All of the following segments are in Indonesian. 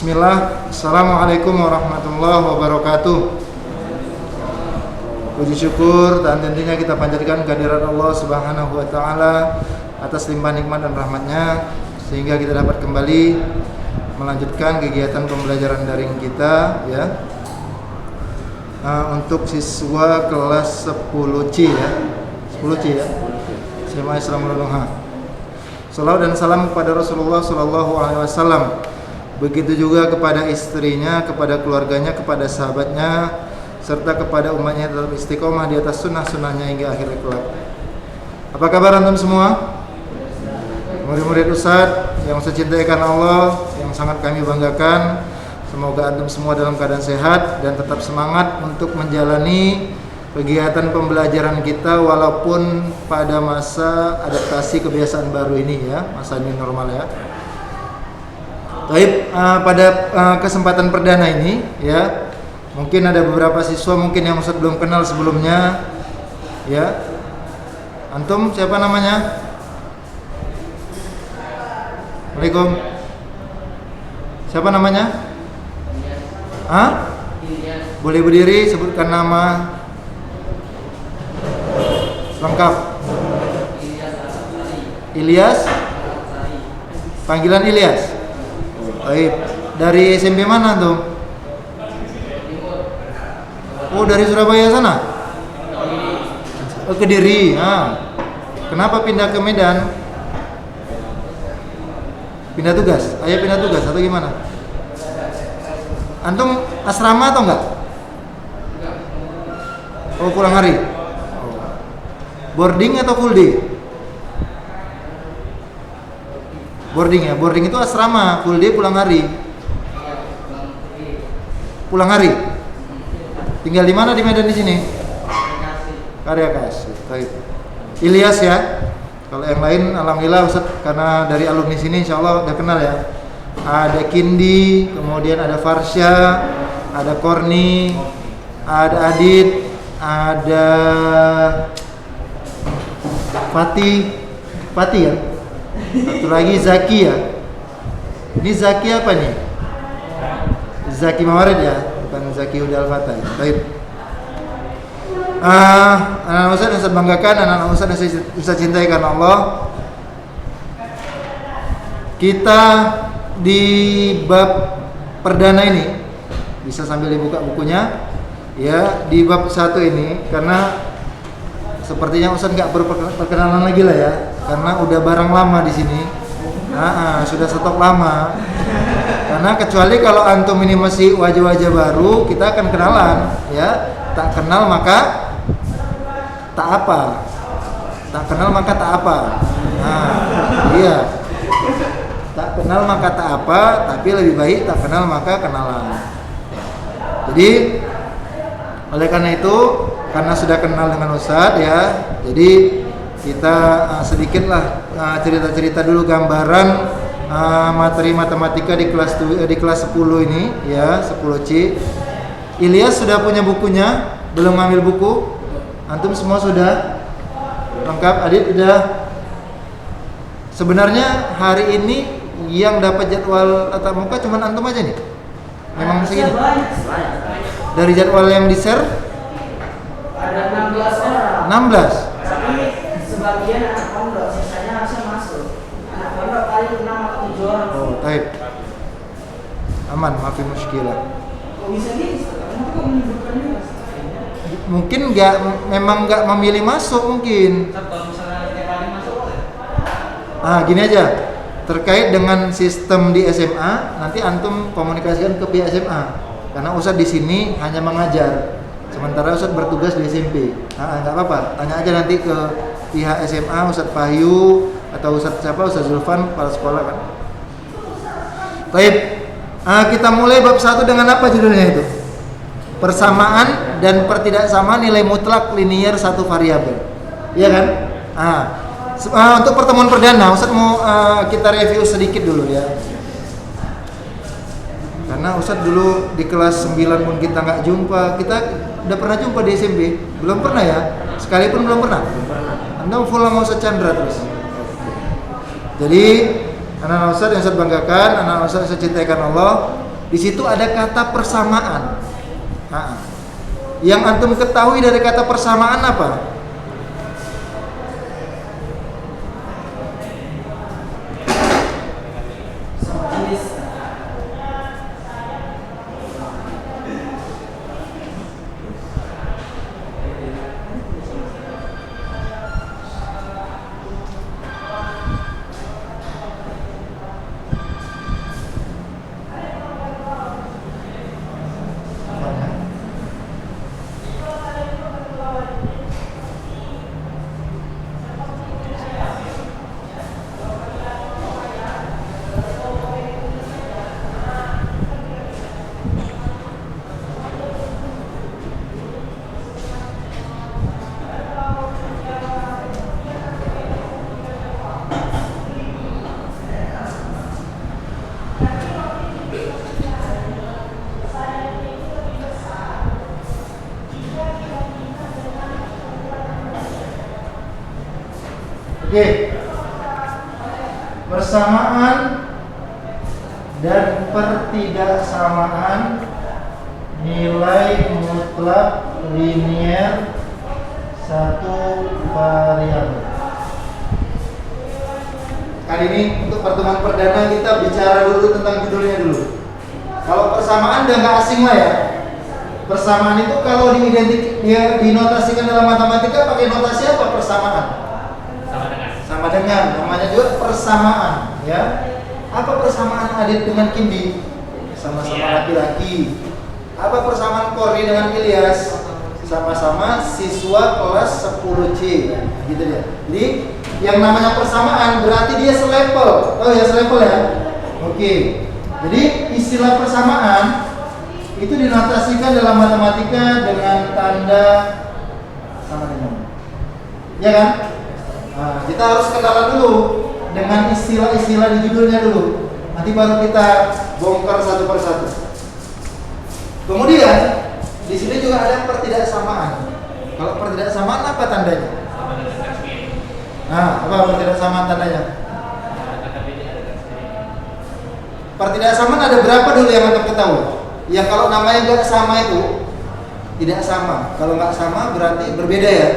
Bismillah. Assalamualaikum warahmatullahi wabarakatuh. Puji syukur dan tentunya kita panjatkan kehadirat Allah Subhanahu wa taala atas limpah nikmat dan rahmatnya sehingga kita dapat kembali melanjutkan kegiatan pembelajaran daring kita ya. Untuk siswa kelas 10C ya. 10C ya. SMA Islam Nuha. Salawat dan salam kepada Rasulullah sallallahu alaihi wasallam. Begitu juga kepada istrinya, kepada keluarganya, kepada sahabatnya, serta kepada umatnya dalam istiqomah di atas sunnah-sunnahnya hingga akhir kelak. Apa kabar antum semua? Murid-murid Ustadz yang saya cintai karena Allah, yang sangat kami banggakan. Semoga antum semua dalam keadaan sehat dan tetap semangat untuk menjalani kegiatan pembelajaran kita walaupun pada masa adaptasi kebiasaan baru ini ya, masa new normal ya. Baik, pada kesempatan perdana ini ya, mungkin ada beberapa siswa mungkin yang Ustaz belum kenal sebelumnya ya. Antum siapa namanya? Assalamualaikum. Siapa namanya? Boleh berdiri, sebutkan nama lengkap. Ilyas. Panggilan Ilyas. Baik. Dari SMP mana tuh? Oh, dari Surabaya sana? Oh, Kediri. Kenapa pindah ke Medan? Pindah tugas? Ayah pindah tugas atau gimana? Antum asrama atau enggak? Oh, pulang hari. Boarding atau full day? Boarding ya. Boarding itu asrama, full day pulang hari. Pulang hari. Tinggal di mana di Medan di sini? Karyakas. Baik. Ilyas ya. Kalau yang lain alhamdulillah Ustaz karena dari alumni sini insyaallah udah kenal ya. Ada Kindi, kemudian ada Farsha, ada Korni, ada Adit, ada Fatih ya. Satu lagi Zaki ya. Ini Zaki apa nih? Zaki Mawarid ya, bukan Zaki Hudal Fatah. Baik. Anak-anak Ustaz yang saya banggakan, anak-anak Ustaz yang saya cintai karena Allah. Kita di bab perdana ini bisa sambil dibuka bukunya ya, di bab 1 ini karena sepertinya Ustaz nggak berperkenalan lagi lah ya, karena udah barang lama di sini. Sudah stok lama. Karena kecuali kalau antum ini masih wajah-wajah baru, kita akan kenalan ya. Tak kenal maka tak apa. Tak kenal maka tak apa. Iya. Tak kenal maka tak apa, tapi lebih baik tak kenal maka kenalan. Jadi oleh karena itu, karena sudah kenal dengan Ustadz ya, jadi kita sedikitlah cerita-cerita dulu gambaran materi matematika di kelas 10 ini ya, 10C. Ilyas sudah punya bukunya, belum ngambil buku? Antum semua sudah lengkap? Adit udah? Sebenarnya hari ini yang dapat jadwal tatap muka cuma antum aja nih. Memang segini. Dari jadwal yang di-share ada 16 orang. 16. Tapi sebagian anak pondok, sisanya harusnya masuk. Anak pondok paling 6 atau 7 orang. Oh, taib. Aman, maafin muskilah. Kok bisa gitu? Kamu kok menyebutkannya? Mungkin memang nggak memilih masuk mungkin. Kalau misalnya tiap hari masuk boleh? Gini aja. Terkait dengan sistem di SMA, nanti antum komunikasikan ke pihak SMA. Karena Ustadz di sini hanya mengajar, sementara Ustadz bertugas di SMP. Nggak apa-apa, tanya aja nanti ke pihak SMA, Ustadz Pahyu atau Ustadz siapa, Ustadz Zulfan, kepala sekolah kan. Baik, kita mulai bab 1 dengan apa judulnya itu? Persamaan dan pertidaksamaan nilai mutlak linier satu variabel. Iya kan? Untuk pertemuan perdana, Ustadz mau kita review sedikit dulu ya. Karena Ustadz dulu di kelas 9 pun kita nggak jumpa. Kita udah pernah jumpa di SMP? Belum pernah ya? Sekalipun belum pernah? Anda full sama Ustadz Chandra terus. Jadi anak-anak Ustadz yang saya banggakan, anak-anak Ustadz yang saya cintai karena Allah, Di situ ada kata persamaan. Nah, yang antum ketahui dari kata persamaan apa? Sama jenis. Oke. Persamaan dan pertidaksamaan nilai mutlak linier satu variabel. Kali ini untuk pertemuan perdana kita bicara dulu tentang judulnya dulu. Kalau persamaan udah nggak asing lah ya. Persamaan itu kalau dinotasikan dalam matematika pakai notasi apa persamaan? Sama dengan, namanya juga persamaan, ya. Apa persamaan Adit dengan Kindi? Sama-sama laki-laki. Apa persamaan Korni dengan Ilyas? Sama-sama siswa kelas 10C, gitu ya. Jadi yang namanya persamaan berarti dia selevel. Oh ya, selevel ya. Oke. Jadi istilah persamaan itu dinotasikan dalam matematika dengan tanda sama dengan. Ya kan? Nah, kita harus kenalan dulu dengan istilah-istilah di judulnya dulu. Nanti baru kita bongkar satu persatu. Kemudian di sini juga ada pertidaksamaan. Kalau pertidaksamaan apa tandanya? Nah, apa pertidaksamaan tandanya? Pertidaksamaan ada berapa dulu yang antum ketahui? Ya kalau namanya nggak sama itu tidak sama. Kalau nggak sama berarti berbeda ya.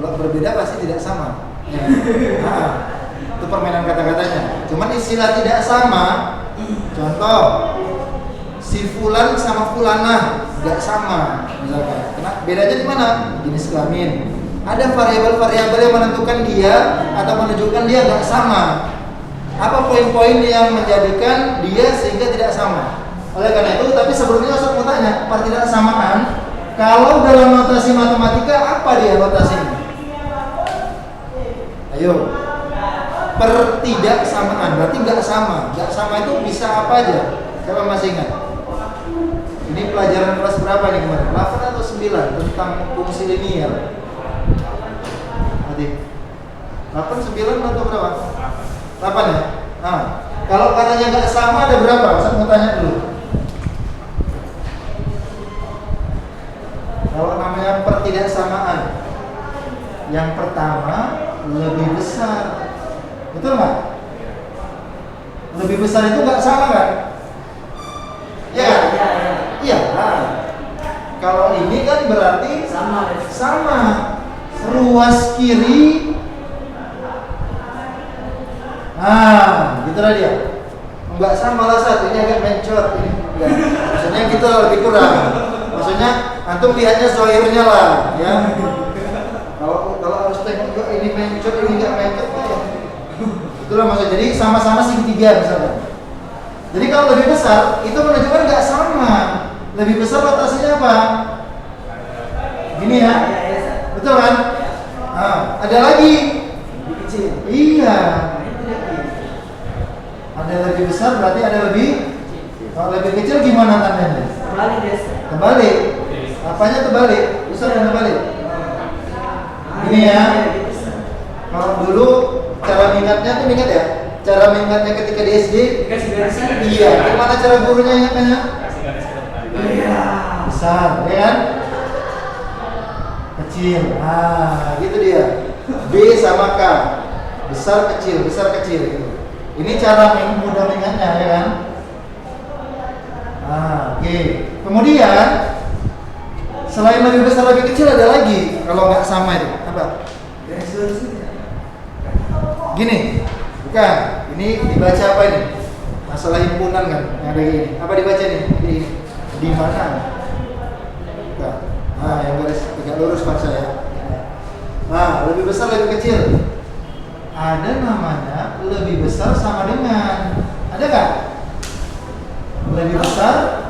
Kalau berbeda pasti tidak sama. Ya. Nah, itu permainan kata-katanya. Cuman istilah tidak sama. Contoh, si fulan sama fulanah nggak sama, misalkan. Nah, bedanya di mana? Jenis kelamin. Ada variabel-variabel yang menentukan dia atau menunjukkan dia nggak sama. Apa poin-poin yang menjadikan dia sehingga tidak sama? Oleh karena itu, tapi sebelumnya Ustaz mau tanya, pertidaksamaan, kalau dalam notasi matematika apa dia notasinya? Ayo, pertidaksamaan berarti nggak sama. Nggak sama itu bisa apa aja? Siapa masih ingat? Ini pelajaran kelas berapa nih kemarin? 8 atau 9 tentang fungsi linier? Nanti 8, 9 atau berapa? 8 ya? Nah, kalau katanya nggak sama ada berapa? Saya mau tanya dulu. Kalau namanya pertidaksamaan, yang pertama lebih besar, betul nggak? Lebih besar itu nggak sama kan? Ya kan? Iya. Nah, kalau ini kan berarti sama. Ruas kiri. Nah, gitulah dia. Enggak sama lah Sat, ini agak mencot ini. Enggak. Maksudnya gitu lebih kurang. Maksudnya antum lihatnya zahirnya lah, ya. Kalau harus tengok juga ini mencot, ini enggak mencot ya. Itulah maksudnya. Jadi sama-sama segitiga misalnya. Jadi kalau lebih besar itu menunjukkan enggak sama. Lebih besar rotasinya apa? Gini ya. Betul kan? Nah, ada lagi. Lebih kecil. Iya. Ada lebih besar berarti ada lebih. Kalau lebih kecil gimana tandanya? Terbalik guys. Terbalik. Apanya terbalik? Besar dan terbalik. Ini ya. Kalau dulu cara mingatnya tuh ingat ya? Cara mingatnya ketika di SD. Iya. Gimana cara gurunya ingatnya? Iya. Besar, ya kan? Kecil. Ah, gitu dia. B sama K. Besar kecil gitu. Ini cara mudah mengingatnya, ya kan? Ah, Kemudian selain lebih besar lebih kecil ada lagi kalau nggak sama itu apa? Gini, bukan. Ini dibaca apa ini? Masalah himpunan kan? Yang ada gini. Apa dibaca nih? Ini. Di mana? Bukan. Nah, yang garis tegak lurus Pak saya. Nah, lebih besar lebih kecil. Ada namanya lebih besar sama dengan. Ada nggak? Lebih besar.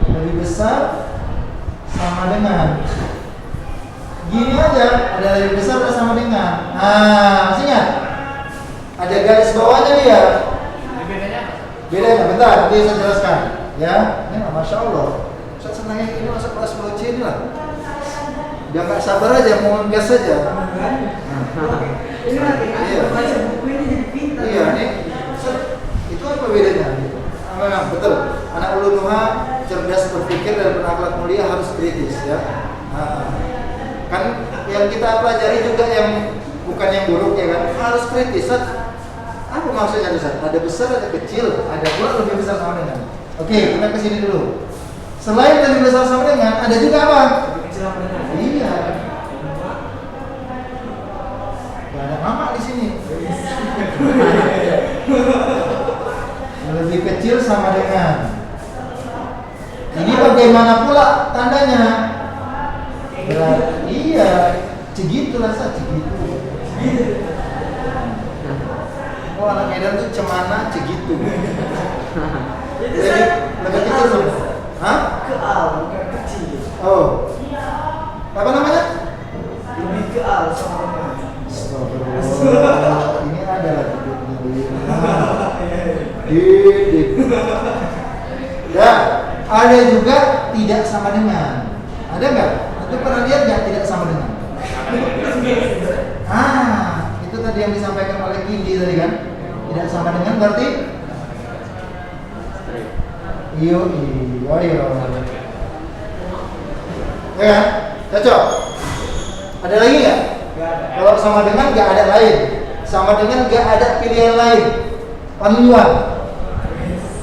Lebih besar sama dengan. Gini aja, ada lebih besar ada sama dengan. Nah, masih ingat? Ada garis bawahnya dia. Bedanya, bentar, nanti saya jelaskan. Ya, ini Masya Allah. Saya senangnya ini masuk kelas 10C ini lah. Dia nggak sabar aja, mau ngegas saja. Ini nanti Iya. baca buku ini jadi pintar. Iya, ini itu apa bedanya? Memang betul. Anak ulun Nuha cerdas berpikir dan berakhlak mulia harus kritis ya. Kan yang kita pelajari juga yang bukan yang buruk ya kan, harus kritis. Apa maksudnya Ustaz? Ada besar, ada kecil, ada pula lebih besar sama dengan. Oke, kita ke sini dulu. Selain lebih besar sama dengan, ada juga apa? Iya. Gak ada mama di sini. Lebih kecil sama dengan. Ini bagaimana pula tandanya? Iya, segitulah segitu. Oh, anak Medan tuh cemana segitu. Itu Lebih saya kecil tuh. Hah? keal, bukan kecil. Oh. Apa namanya? Lebih keal sama dengan. Astagfirullah. Ini ada lagi. Didik. Ya, ada juga tidak sama dengan. Ada nggak? Itu pernah lihat nggak tidak sama dengan? Itu tadi yang disampaikan oleh Gindi tadi kan? Tidak sama dengan berarti? Iyo. Ya, cocok. Ada lagi nggak? Kalau sama dengan nggak ada lain. Sama dengan nggak ada pilihan lain. Only one.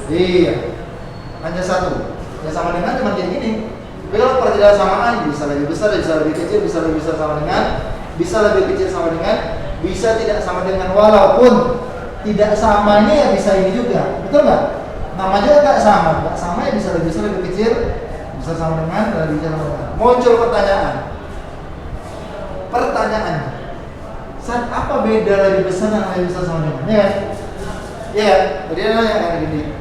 Iya. Hanya satu. Ya sama dengan cuma kayak gini. Tapi kalau perbedaan samaan bisa lebih besar, bisa lebih kecil, bisa lebih besar sama dengan, bisa lebih kecil sama dengan, bisa tidak sama dengan, walaupun tidak samanya ya bisa ini juga, betul nggak? Namanya nggak sama ya bisa lebih besar, lebih kecil, bisa sama dengan, lebih kecil sama dengan. Muncul pertanyaan, saat apa beda lebih besar dan lebih besar sama dengan? Ya, ya, tadi ada nanya kan gini.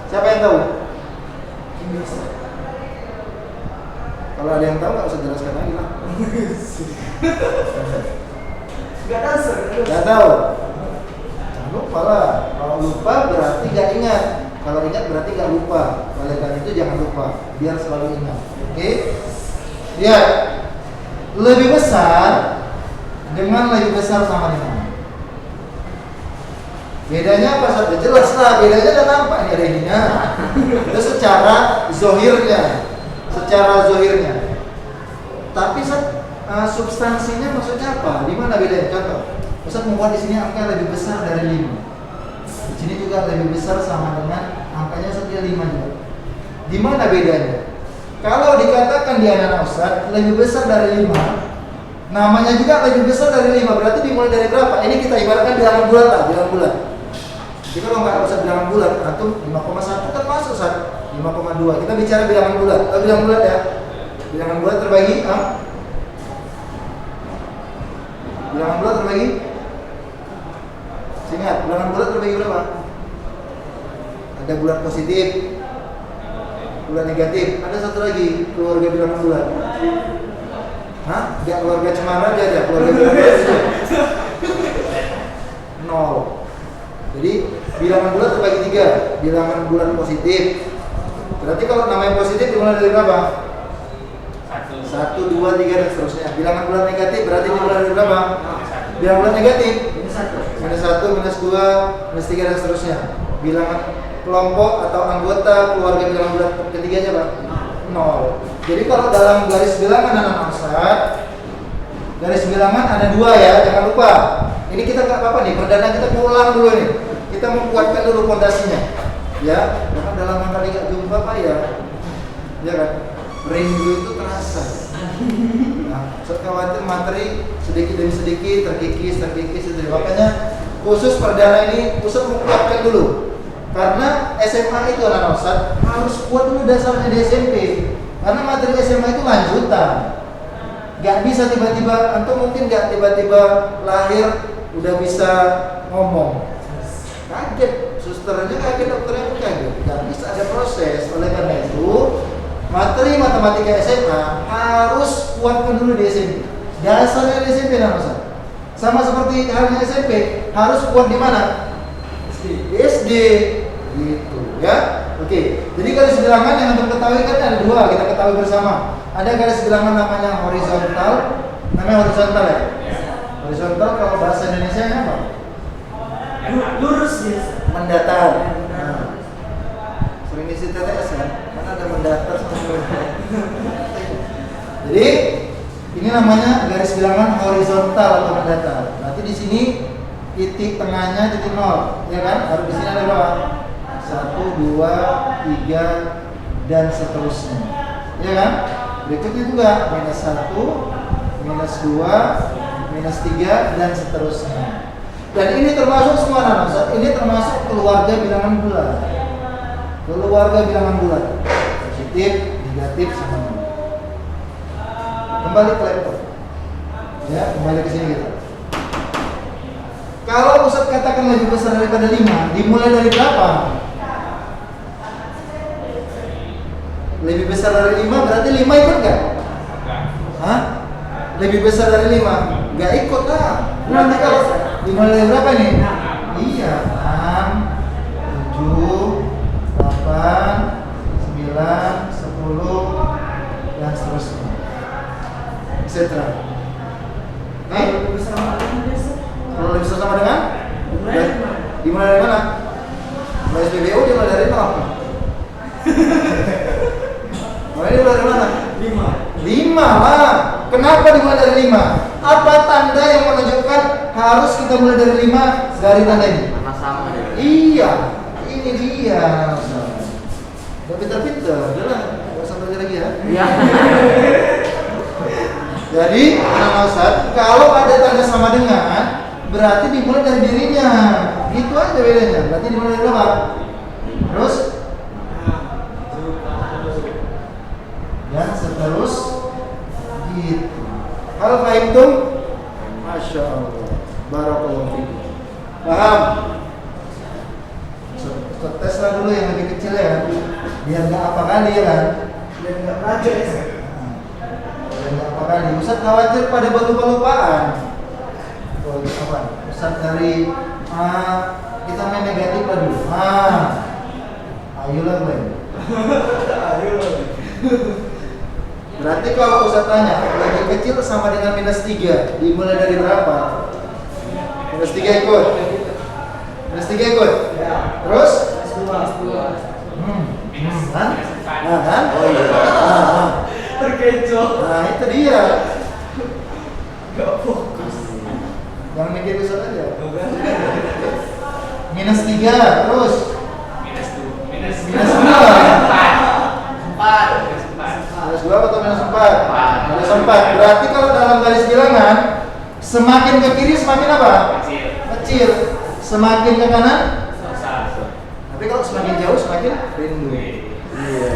Siapa yang tahu? Kalau ada yang tahu nggak usah jelaskan lagi lah. Gak tahu sir. Nggak tahu. Jangan lupa lah. Kalau lupa berarti nggak ingat. Kalau ingat berarti nggak lupa. Oleh karena itu jangan lupa. Biar selalu ingat. Oke? Lihat. Lebih besar dengan lebih besar sama dengan. Bedanya apa saja? Jelas lah. Bedanya udah nampak nih ada ininya. Itu secara zohirnya. Tapi substansinya maksudnya apa? Di mana bedanya? Contoh, Ustaz membuat di sini angka lebih besar dari 5. Di sini juga lebih besar sama dengan angkanya saja 5 juga. Di mana bedanya? Kalau dikatakan di anak Ustaz lebih besar dari 5, namanya juga lebih besar dari 5, berarti dimulai dari berapa? Ini kita ibaratkan bilangan bulat lah, bilangan bulat. Kita kalau nggak usah bilangan bulat, antum 5,1 kan masuk Ustaz. 5,2. Kita bicara bilangan bulat. Bilangan bulat ya. Bilangan bulat terbagi bilangan bulat terbagi. Ingat, bilangan bulat terbagi berapa? Ada bulat positif, bulat negatif. Ada satu lagi keluarga bilangan bulat. Hah? Dia keluarga cemara aja ada keluarga bilangan bulat. 0. Jadi bilangan bulat terbagi 3. Bilangan bulat positif. Berarti kalau namanya positif dimulai dari berapa? 1, 2, 3 dan seterusnya. Bilangan bulat negatif berarti dimulai dari berapa? Bilangan bulat negatif minus 1, minus 2, minus 3 dan seterusnya. Bilangan kelompok atau anggota keluarga bilangan bulat ketiganya Pak? 0. Jadi kalau dalam garis bilangan anak Ustaz, garis bilangan ada 2 ya, jangan lupa. Ini kita nggak apa-apa nih, perdana kita ulang dulu nih. Kita membuatkan dulu fondasinya. Ya, jangan udah lama kali gak jumpa Pak ya kan? Rindu itu terasa. Nah, saya khawatir materi sedikit demi sedikit terkikis. Makanya khusus perdana ini Ustaz menguatkan dulu. Karena SMA itu anak Ustaz harus kuat dulu dasarnya di SMP. Karena materi SMA itu lanjutan. Gak bisa tiba-tiba, atau mungkin gak tiba-tiba lahir udah bisa ngomong. Kaget, susternya kaget, dokternya pun kaget. Gak bisa, ada proses. Oleh karena itu materi matematika SMA harus kuatkan dulu di SMP. Dasarnya di SMP anak Ustaz. Sama seperti halnya SMP, harus kuat di mana? Di SD. Gitu ya. Oke. Jadi garis bilangan yang untuk ketahui kan ada dua, kita ketahui bersama. Ada garis bilangan namanya horizontal. Namanya horizontal ya? Horizontal kalau bahasa Indonesia apa? Lurus ya. Mendatar. Nah. Sering isi TTS kan? Mana ada mendatar sama mendatar. Jadi ini namanya garis bilangan horizontal atau mendatar. Nanti di sini titik tengahnya titik nol, ya kan? Harus di sini ada berapa? 1, 2, 3 dan seterusnya, ya kan? Berikutnya juga minus 1, minus 2, minus 3 dan seterusnya. Dan ini termasuk semua anak-anak. Ini termasuk keluarga bilangan bulat. Keluarga bilangan bulat. Positif, negatif, sama nol. Kembali ke laptop. Ya, kembali ke sini kita. Kalau Ustaz katakan lebih besar daripada 5, dimulai dari berapa? Lebih besar dari 5 berarti 5 ikut gak? Hah? Lebih besar dari 5? Gak ikut lah. Berarti kalau dimulai dari berapa nih? Iya, 6, 7, 8, 9, 10 dan seterusnya. Etc. Nih? Kalau lebih besar sama dengan? Dimulai dari mana? Mulai SPBU dimulai dari 0. Mulai dari mana? 5 lah. Kenapa dimulai dari 5? Apa tanda yang menunjukkan harus kita mulai dari 5 dari tanda ini? Karena sama ya. Iya, ini dia. Udah pinter-pinter, udah lah, gak usah belajar lagi ya. Iya. Jadi, anak Ustaz, kalau ada tanda sama dengan, berarti dimulai dari dirinya. Gitu aja bedanya. Berarti dimulai dari berapa? Terus? Dan seterus gitu. Hal fahimtum? Masya Allah. Barakallahu fikum. Paham? Tes lah dulu yang lebih kecil ya, biar nggak apa kali ya kan? Dan nggak baca ya. Biar nggak apa kali. Ustaz khawatir pada lupa-lupaan. Oh, apa? Ustaz dari kita main negatif lah dulu. Ayolah Glenn. Ayolah. Berarti kalau Ustaz tanya, lebih kecil sama dengan minus 3, dimulai dari berapa? Minus 3 ikut? Minus 3 ikut? Ya. Terus? Kan? Nah kan? Oh iya. Terkecoh. Nah itu dia. Gak fokus. Yang mikir Ustaz aja. Minus 3, terus? Minus 2. Minus 2 atau minus 4? Minus 4. Berarti kalau dalam garis bilangan, semakin ke kiri semakin apa? Kecil. Semakin ke kanan? Tapi kalau semakin jauh semakin rindu. Iya.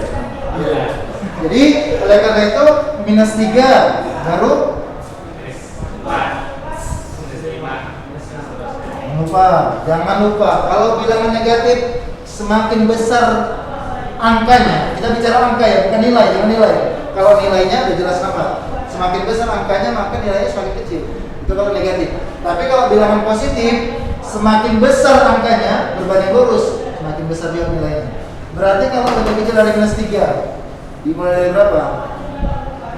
Jadi oleh karena itu minus 3 baru jangan lupa kalau bilangan negatif semakin besar angkanya, kita bicara angka ya, bukan nilai, jangan nilai. Kalau nilainya udah jelas apa, semakin besar angkanya maka nilainya semakin kecil. Itu kalau negatif. Tapi kalau bilangan positif, semakin besar angkanya berbanding lurus, semakin besar juga nilainya. Berarti kalau lebih kecil dari minus 3, dimulai dari berapa?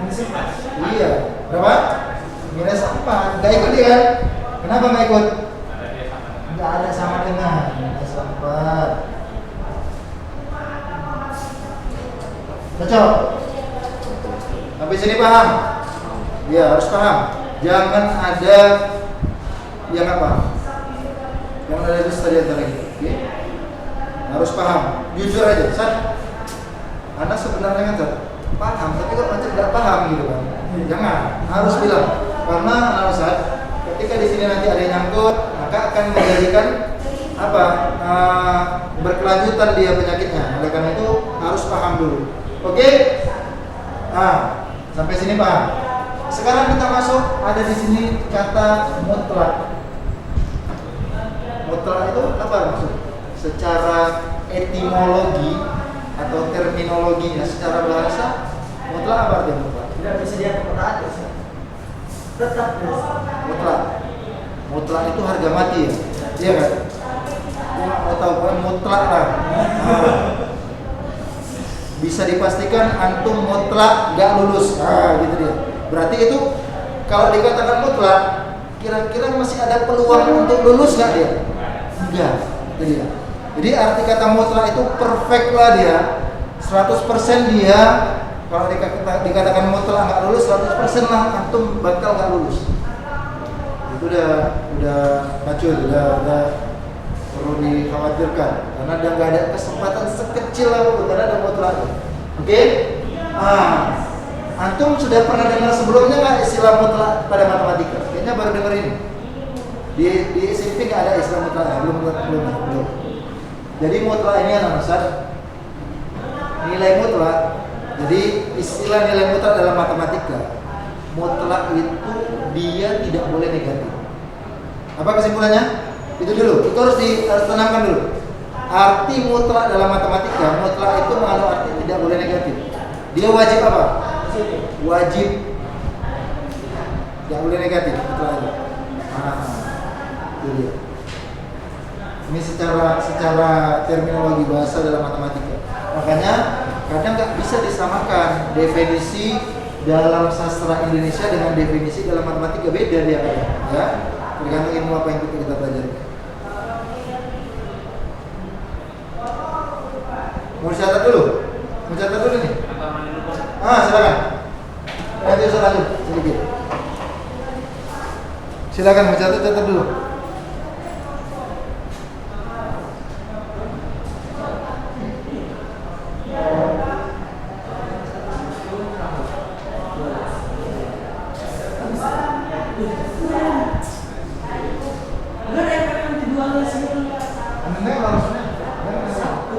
Minus 4. Iya, berapa? Minus 4. Gak ikut dia kan? Kenapa gak ikut? Gak ada sama dengan minus 4. Cocok? Sampai sini paham? Ya harus paham. Jangan ada yang apa? Jangan ada dusta di antara kita. Okay? harus paham. Jujur aja, Ustaz. Anda sebenarnya kan paham, tapi kok macam nggak paham gitu kan? Jangan, harus bilang. Karena Ustaz, ketika di sini nanti ada yang nyangkut, maka akan menjadikan apa? Berkelanjutan dia penyakitnya. Oleh karena itu harus paham dulu. Oke? Nah, sampai sini paham. Sekarang kita masuk, ada di sini kata mutlak. Mutlak itu apa maksud? Secara etimologi atau terminologinya, secara bahasa, mutlak apa artinya mutlak? Tidak bisa diatur kata aja. Tetap Mutlak. Mutlak itu harga mati ya? Iya kan? Cuma mau tahu kan mutlak lah. Bisa dipastikan antum mutlak gak lulus. Gitu dia. Berarti itu kalau dikatakan mutlak, kira-kira masih ada peluang untuk lulus gak dia? Enggak, itu dia. Jadi arti kata mutlak itu perfect lah dia. 100% dia. Kalau dikatakan mutlak nggak lulus, 100% lah antum bakal nggak lulus. Itu udah macul, udah perlu dikhawatirkan karena udah nggak ada kesempatan sekecil apapun karena ada mutlak. Oke? Antum sudah pernah dengar sebelumnya nggak istilah mutlak pada matematika? Kayaknya baru dengar ini. Di SMP nggak ada istilah mutlak, belum. Jadi mutlak ini anak Ustaz, nilai mutlak. Jadi istilah nilai mutlak dalam matematika, mutlak itu dia tidak boleh negatif. Apa kesimpulannya? Itu dulu, itu harus ditanamkan dulu. Arti mutlak dalam matematika, mutlak itu mengandung arti tidak boleh negatif. Dia wajib apa? Wajib. Tidak boleh negatif, mutlak itu. Itu dia. Ini secara terminologi bahasa dalam matematika. Makanya kadang nggak bisa disamakan definisi dalam sastra Indonesia dengan definisi dalam matematika, beda dia kadang, ya. Tergantung ilmu apa yang kita pelajari. Mau catat dulu? Mau catat dulu nih? Silakan. Nanti saya lanjut sedikit. Silakan mencatat dulu.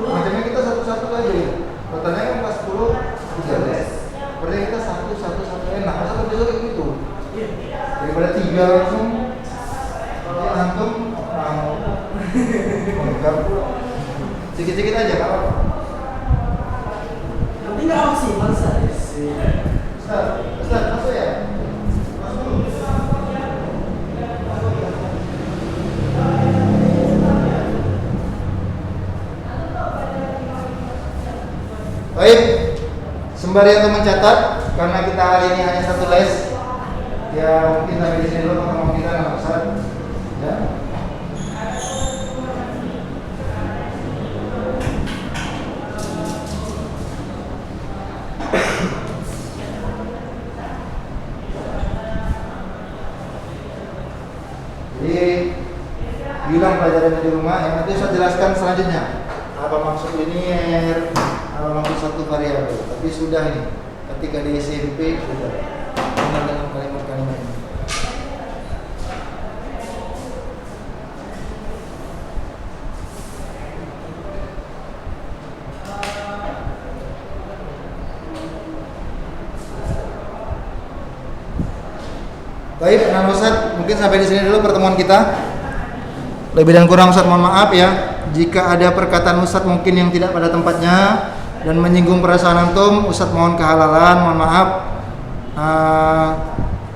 Macamnya kita satu-satu aja. Totalnya kan kelas 10, 13. Berarti kita satu-satu enak. Masa besok kayak gitu? Daripada 3 langsung. Jadi antum enggak pula. Sedikit-sedikit aja kalau. Nanti nggak opsi, bangsa. Ustaz, masuk ya? Baik, sembari untuk mencatat, karena kita hari ini hanya satu les, ya mungkin sampai di sini dulu pertemuan kita dengan Ustaz. Ya. Jadi bilang pelajarannya di rumah, yang nanti saya jelaskan selanjutnya apa maksud linier, apa maksud satu variabel. Tapi sudah ini, ketika di SMP sudah kenal dengan kalimat-kalimat ini. Baik, Anak Ustaz, mungkin sampai di sini dulu pertemuan kita. Lebih dan kurang Ustaz mohon maaf ya. Jika ada perkataan Ustaz mungkin yang tidak pada tempatnya dan menyinggung perasaan antum, Ustaz mohon kehalalan, mohon maaf.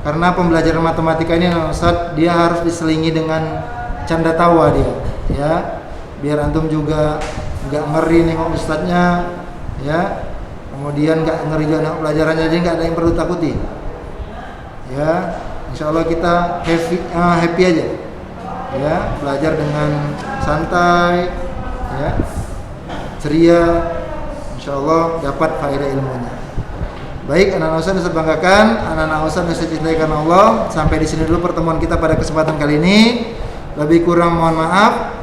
Karena pembelajaran matematika ini Ustaz, dia harus diselingi dengan canda tawa dia, ya. Biar antum juga nggak ngeri nengok Ustaznya, ya. Kemudian nggak ngeri juga nengok pelajarannya, jadi nggak ada yang perlu takuti, ya. Insya Allah kita happy aja, ya, belajar dengan santai, ya, ceria, insya Allah dapat faedah ilmunya. Baik, anak-anak Ustaz yang saya banggakan, anak-anak Ustaz yang saya cintai karena Allah. Sampai di sini dulu pertemuan kita pada kesempatan kali ini. Lebih kurang mohon maaf.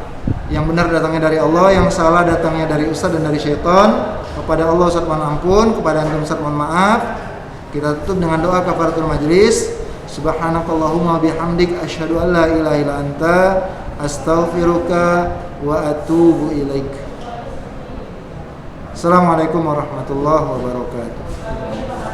Yang benar datangnya dari Allah, yang salah datangnya dari Ustaz dan dari syaitan. Kepada Allah Ustaz mohon ampun, kepada antum Ustaz mohon maaf. Kita tutup dengan doa kafaratul majlis. Subhanakallahumma bihamdik asyhadu an la ilaha illa anta astaghfiruka wa atubu ilaik. Assalamualaikum warahmatullahi wabarakatuh.